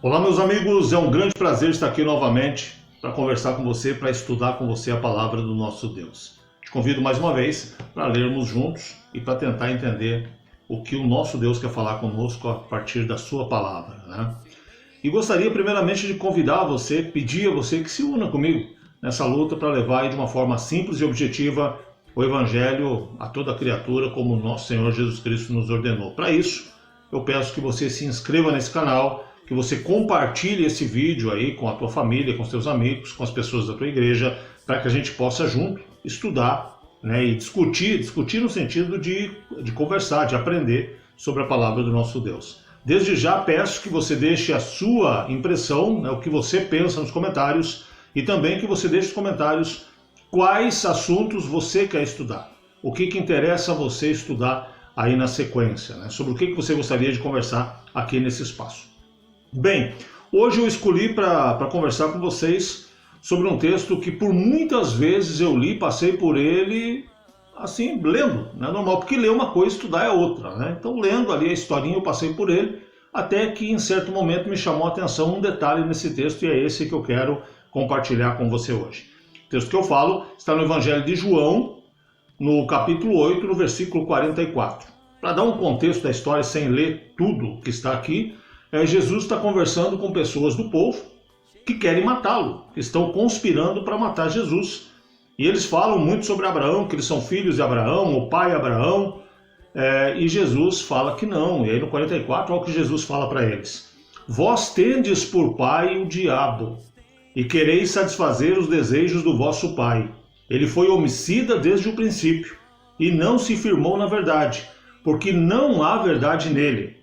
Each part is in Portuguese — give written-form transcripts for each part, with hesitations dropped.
Olá, meus amigos, é um grande prazer estar aqui novamente para conversar com você, para estudar com você a palavra do nosso Deus. Te convido mais uma vez para lermos juntos e para tentar entender o que o nosso Deus quer falar conosco a partir da sua palavra, né? E gostaria primeiramente de convidar você, pedir a você que se una comigo nessa luta para levar de uma forma simples e objetiva o Evangelho a toda criatura como o nosso Senhor Jesus Cristo nos ordenou. Para isso, eu peço que você se inscreva nesse canal, que você compartilhe esse vídeo aí com a tua família, com os teus amigos, com as pessoas da tua igreja, para que a gente possa junto estudar, né, e discutir no sentido de conversar, de aprender sobre a palavra do nosso Deus. Desde já peço que você deixe a sua impressão, né, o que você pensa nos comentários, e também que você deixe nos comentários quais assuntos você quer estudar, o que interessa a você estudar aí na sequência, né, sobre o que você gostaria de conversar aqui nesse espaço. Bem, hoje eu escolhi para conversar com vocês sobre um texto que por muitas vezes eu li, passei por ele, assim, lendo, não é normal, porque ler uma coisa, estudar é outra, né? Então, lendo ali a historinha, eu passei por ele, até que em certo momento me chamou a atenção um detalhe nesse texto, e é esse que eu quero compartilhar com você hoje. O texto que eu falo está no Evangelho de João, no capítulo 8, no versículo 44. Para dar um contexto da história sem ler tudo que está aqui, Jesus está conversando com pessoas do povo que querem matá-lo, que estão conspirando para matar Jesus. E eles falam muito sobre Abraão, que eles são filhos de Abraão, o pai Abraão, e Jesus fala que não. E aí no 44, olha o que Jesus fala para eles. Vós tendes por pai o diabo, e quereis satisfazer os desejos do vosso pai. Ele foi homicida desde o princípio, e não se firmou na verdade, porque não há verdade nele.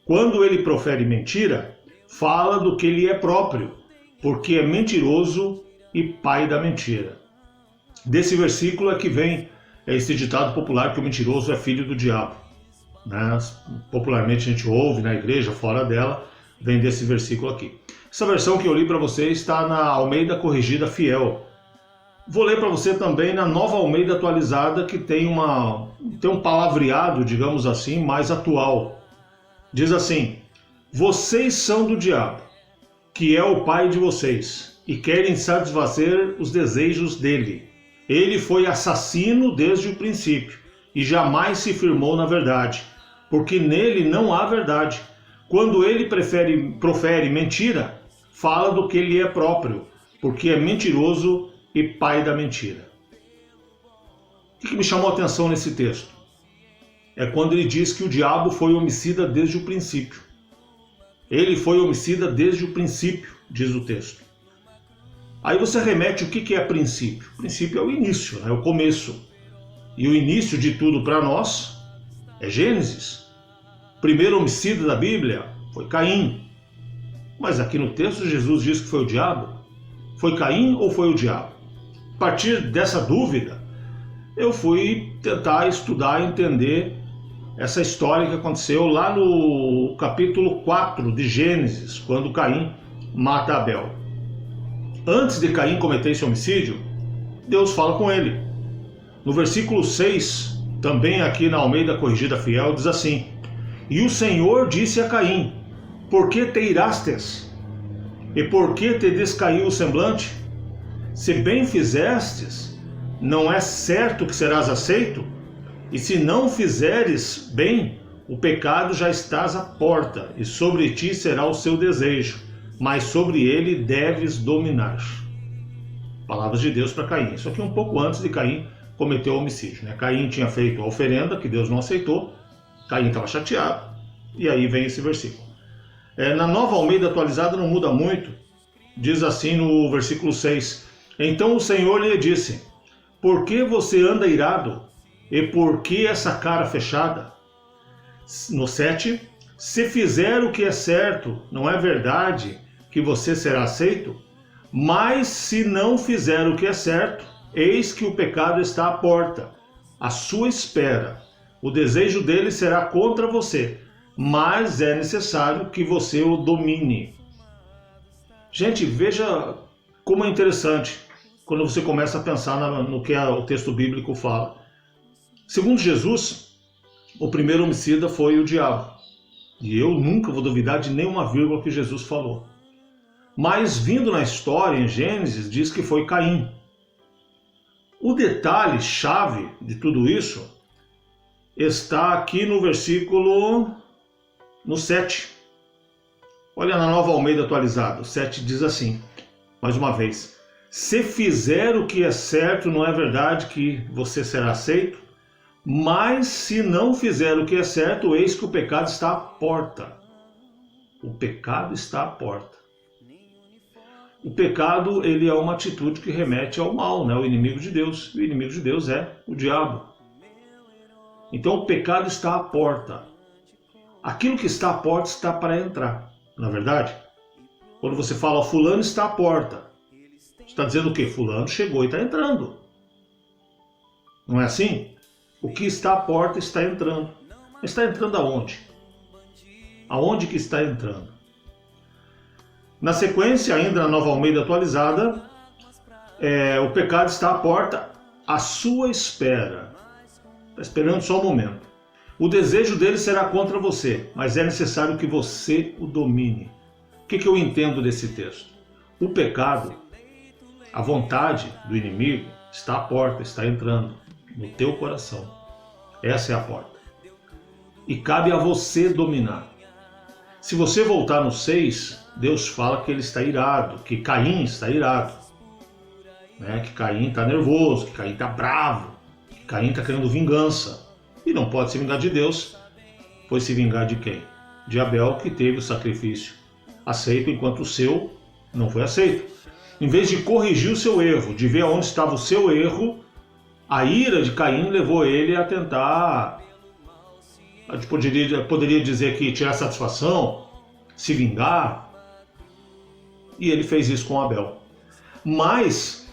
Quando ele profere mentira, fala do que ele é próprio, porque é mentiroso e pai da mentira. Desse versículo é que vem esse ditado popular que o mentiroso é filho do diabo, né? Popularmente a gente ouve na igreja, fora dela, vem desse versículo aqui. Essa versão que eu li para você está na Almeida Corrigida Fiel. Vou ler para você também na Nova Almeida Atualizada, que tem um palavreado, digamos assim, mais atual. Diz assim: vocês são do diabo, que é o pai de vocês, e querem satisfazer os desejos dele. Ele foi assassino desde o princípio, e jamais se firmou na verdade, porque nele não há verdade. Quando ele profere mentira, fala do que ele é próprio, porque é mentiroso e pai da mentira. O que me chamou a atenção nesse texto? É quando ele diz que o diabo foi homicida desde o princípio. Ele foi homicida desde o princípio, diz o texto. Aí você remete o que é princípio? Princípio é o início, é o começo. E o início de tudo para nós é Gênesis. O primeiro homicida da Bíblia foi Caim. Mas aqui no texto Jesus diz que foi o diabo. Foi Caim ou foi o diabo? A partir dessa dúvida, eu fui tentar estudar e entender essa história que aconteceu lá no capítulo 4 de Gênesis, quando Caim mata Abel. Antes de Caim cometer esse homicídio, Deus fala com ele. No versículo 6, também aqui na Almeida Corrigida Fiel, diz assim: e o Senhor disse a Caim: por que te irastes? E por que te descaiu o semblante? Se bem fizestes, não é certo que serás aceito? E se não fizeres bem, o pecado já estás à porta, e sobre ti será o seu desejo, mas sobre ele deves dominar. Palavras de Deus para Caim. Isso aqui um pouco antes de Caim cometer o homicídio, né? Caim tinha feito a oferenda, que Deus não aceitou. Caim estava chateado. E aí vem esse versículo. Na Nova Almeida Atualizada não muda muito. Diz assim no versículo 6. Então o Senhor lhe disse: por que você anda irado? E por que essa cara fechada? No 7, se fizer o que é certo, não é verdade que você será aceito? Mas se não fizer o que é certo, eis que o pecado está à porta, à sua espera. O desejo dele será contra você, mas é necessário que você o domine. Gente, veja como é interessante quando você começa a pensar no que o texto bíblico fala. Segundo Jesus, o primeiro homicida foi o diabo. E eu nunca vou duvidar de nenhuma vírgula que Jesus falou. Mas vindo na história, em Gênesis, diz que foi Caim. O detalhe chave de tudo isso está aqui no versículo 7. Olha na Nova Almeida atualizada, o 7 diz assim, mais uma vez: se fizer o que é certo, não é verdade que você será aceito? Mas se não fizer o que é certo, eis que o pecado está à porta. O pecado está à porta. O pecado, ele é uma atitude que remete ao mal, né? O inimigo de Deus. E o inimigo de Deus é o diabo. Então o pecado está à porta. Aquilo que está à porta está para entrar. Na verdade, quando você fala, fulano está à porta, você está dizendo o quê? Fulano chegou e está entrando. Não é assim? O que está à porta está entrando. Está entrando aonde? Aonde que está entrando? Na sequência, ainda na Nova Almeida atualizada, o pecado está à porta à sua espera. Está esperando só um momento. O desejo dele será contra você, mas é necessário que você o domine. O que eu entendo desse texto? O pecado, a vontade do inimigo, está à porta, está entrando no teu coração. Essa é a porta. E cabe a você dominar. Se você voltar no 6, Deus fala que ele está irado, que Caim está irado. Né? Que Caim está nervoso, que Caim está bravo, que Caim está querendo vingança. E não pode se vingar de Deus, pois se vingar de quem? De Abel, que teve o sacrifício aceito, enquanto o seu não foi aceito. Em vez de corrigir o seu erro, de ver onde estava o seu erro, a ira de Caim levou ele a tentar, a gente poderia dizer que tirar satisfação, se vingar, e ele fez isso com Abel. Mas,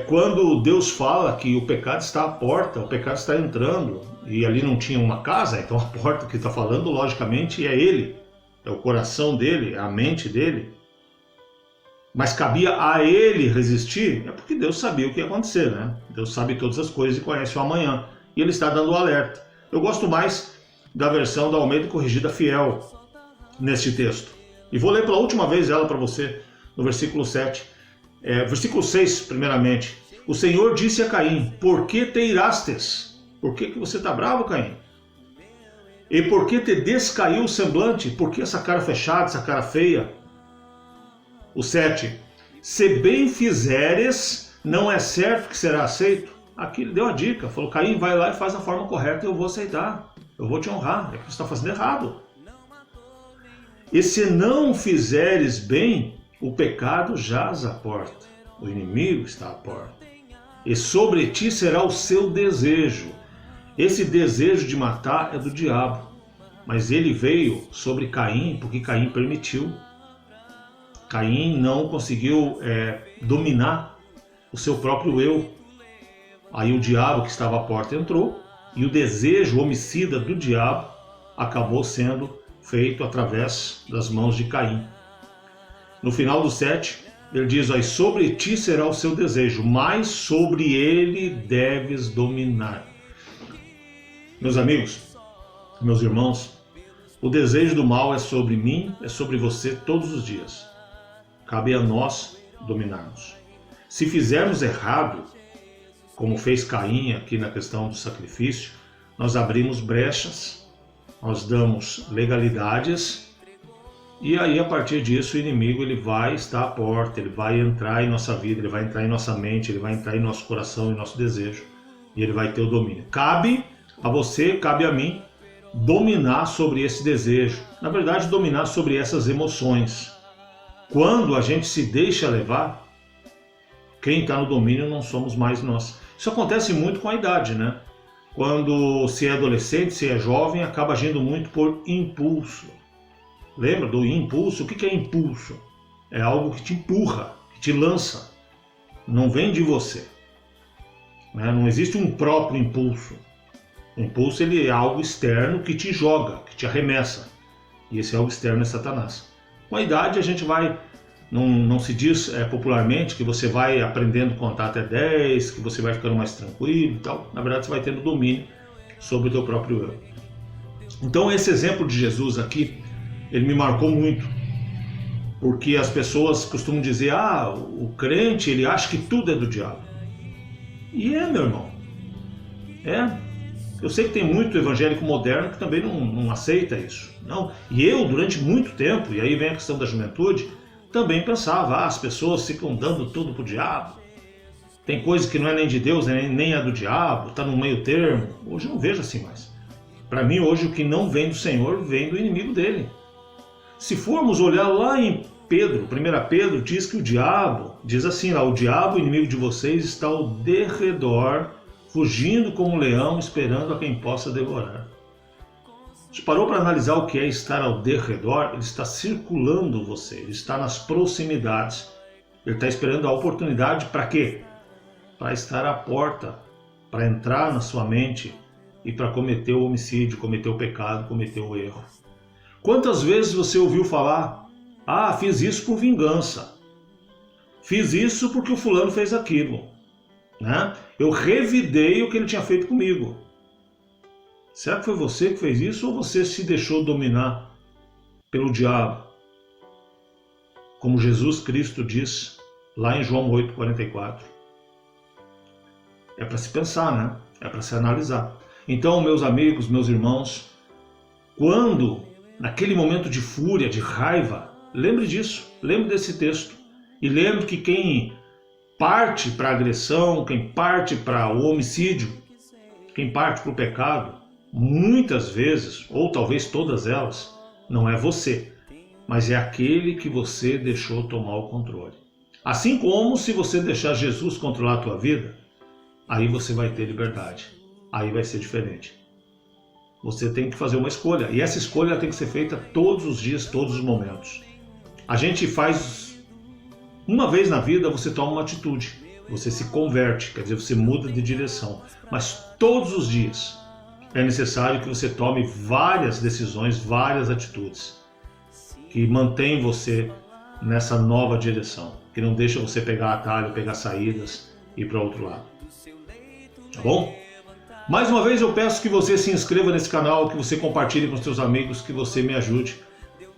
quando Deus fala que o pecado está à porta, o pecado está entrando, e ali não tinha uma casa, então a porta que está falando, logicamente, é ele, é o coração dele, é a mente dele. Mas cabia a ele resistir, é porque Deus sabia o que ia acontecer, né? Deus sabe todas as coisas e conhece o amanhã. E ele está dando o alerta. Eu gosto mais da versão da Almeida Corrigida Fiel neste texto. E vou ler pela última vez ela para você, no versículo 7. Versículo 6, primeiramente. O Senhor disse a Caim: por que te irastes? Por que você está bravo, Caim? E por que te descaiu o semblante? Por que essa cara fechada, essa cara feia? O 7. Se bem fizeres, não é certo que será aceito? Aqui ele deu a dica. Falou: Caim, vai lá e faz da forma correta e eu vou aceitar. Eu vou te honrar. É que você está fazendo errado. E se não fizeres bem, o pecado jaz à porta. O inimigo está à porta. E sobre ti será o seu desejo. Esse desejo de matar é do diabo. Mas ele veio sobre Caim porque Caim permitiu. Caim não conseguiu dominar o seu próprio eu. Aí o diabo que estava à porta entrou e o desejo homicida do diabo acabou sendo feito através das mãos de Caim. No final do 7, ele diz: aí sobre ti será o seu desejo, mas sobre ele deves dominar. Meus amigos, meus irmãos, o desejo do mal é sobre mim, é sobre você todos os dias. Cabe a nós dominarmos. Se fizermos errado, como fez Caim aqui na questão do sacrifício, nós abrimos brechas, nós damos legalidades, e aí a partir disso o inimigo ele vai estar à porta, ele vai entrar em nossa vida, ele vai entrar em nossa mente, ele vai entrar em nosso coração, em nosso desejo, e ele vai ter o domínio. Cabe a você, cabe a mim, dominar sobre esse desejo, na verdade dominar sobre essas emoções. Quando a gente se deixa levar, quem está no domínio não somos mais nós. Isso acontece muito com a idade, né? Quando se é adolescente, se é jovem, acaba agindo muito por impulso. Lembra do impulso? O que é impulso? É algo que te empurra, que te lança. Não vem de você. Né? Não existe um próprio impulso. O impulso ele é algo externo que te joga, que te arremessa. E esse algo externo é Satanás. Com a idade a gente vai, não se diz popularmente que você vai aprendendo a contar até 10, que você vai ficando mais tranquilo e tal. Na verdade você vai tendo domínio sobre o teu próprio eu. Então esse exemplo de Jesus aqui, ele me marcou muito, porque as pessoas costumam dizer, o crente, ele acha que tudo é do diabo. E meu irmão, eu sei que tem muito evangélico moderno que também não aceita isso. Não. E eu, durante muito tempo, e aí vem a questão da juventude, também pensava, as pessoas ficam dando tudo pro diabo. Tem coisa que não é nem de Deus, nem é do diabo, está no meio termo. Hoje eu não vejo assim mais. Para mim, hoje, o que não vem do Senhor, vem do inimigo dele. Se formos olhar lá em Pedro, 1 Pedro, diz que o diabo, diz assim lá, o diabo, inimigo de vocês, está ao derredor, fugindo como um leão, esperando a quem possa devorar. Você parou para analisar o que é estar ao derredor? Ele está circulando você, ele está nas proximidades. Ele está esperando a oportunidade para quê? Para estar à porta, para entrar na sua mente e para cometer o homicídio, cometer o pecado, cometer o erro. Quantas vezes você ouviu falar, fiz isso por vingança, fiz isso porque o fulano fez aquilo, né? Eu revidei o que ele tinha feito comigo. Será que foi você que fez isso ou você se deixou dominar pelo diabo? Como Jesus Cristo diz lá em João 8,44. É para se pensar, né? É para se analisar. Então, meus amigos, meus irmãos, quando, naquele momento de fúria, de raiva, lembre disso, lembre desse texto. E lembre que quem parte para a agressão, quem parte para o homicídio, quem parte para o pecado, muitas vezes, ou talvez todas elas, não é você, mas é aquele que você deixou tomar o controle. Assim como se você deixar Jesus controlar a tua vida, aí você vai ter liberdade, aí vai ser diferente. Você tem que fazer uma escolha, e essa escolha tem que ser feita todos os dias, todos os momentos. A gente faz, uma vez na vida você toma uma atitude, você se converte, quer dizer, você muda de direção, mas todos os dias é necessário que você tome várias decisões, várias atitudes, que mantêm você nessa nova direção, que não deixa você pegar atalho, pegar saídas e ir para outro lado. Tá bom? Mais uma vez eu peço que você se inscreva nesse canal, que você compartilhe com os seus amigos, que você me ajude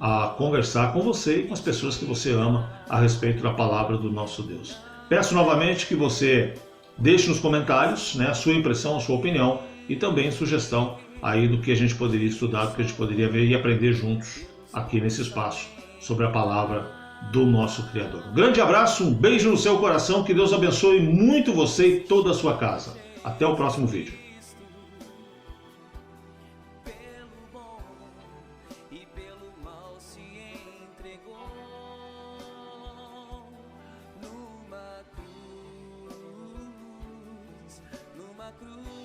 a conversar com você e com as pessoas que você ama a respeito da palavra do nosso Deus. Peço novamente que você deixe nos comentários, né, a sua impressão, a sua opinião e também sugestão aí do que a gente poderia estudar, do que a gente poderia ver e aprender juntos aqui nesse espaço sobre a palavra do nosso Criador. Um grande abraço, um beijo no seu coração, que Deus abençoe muito você e toda a sua casa. Até o próximo vídeo. Cruz.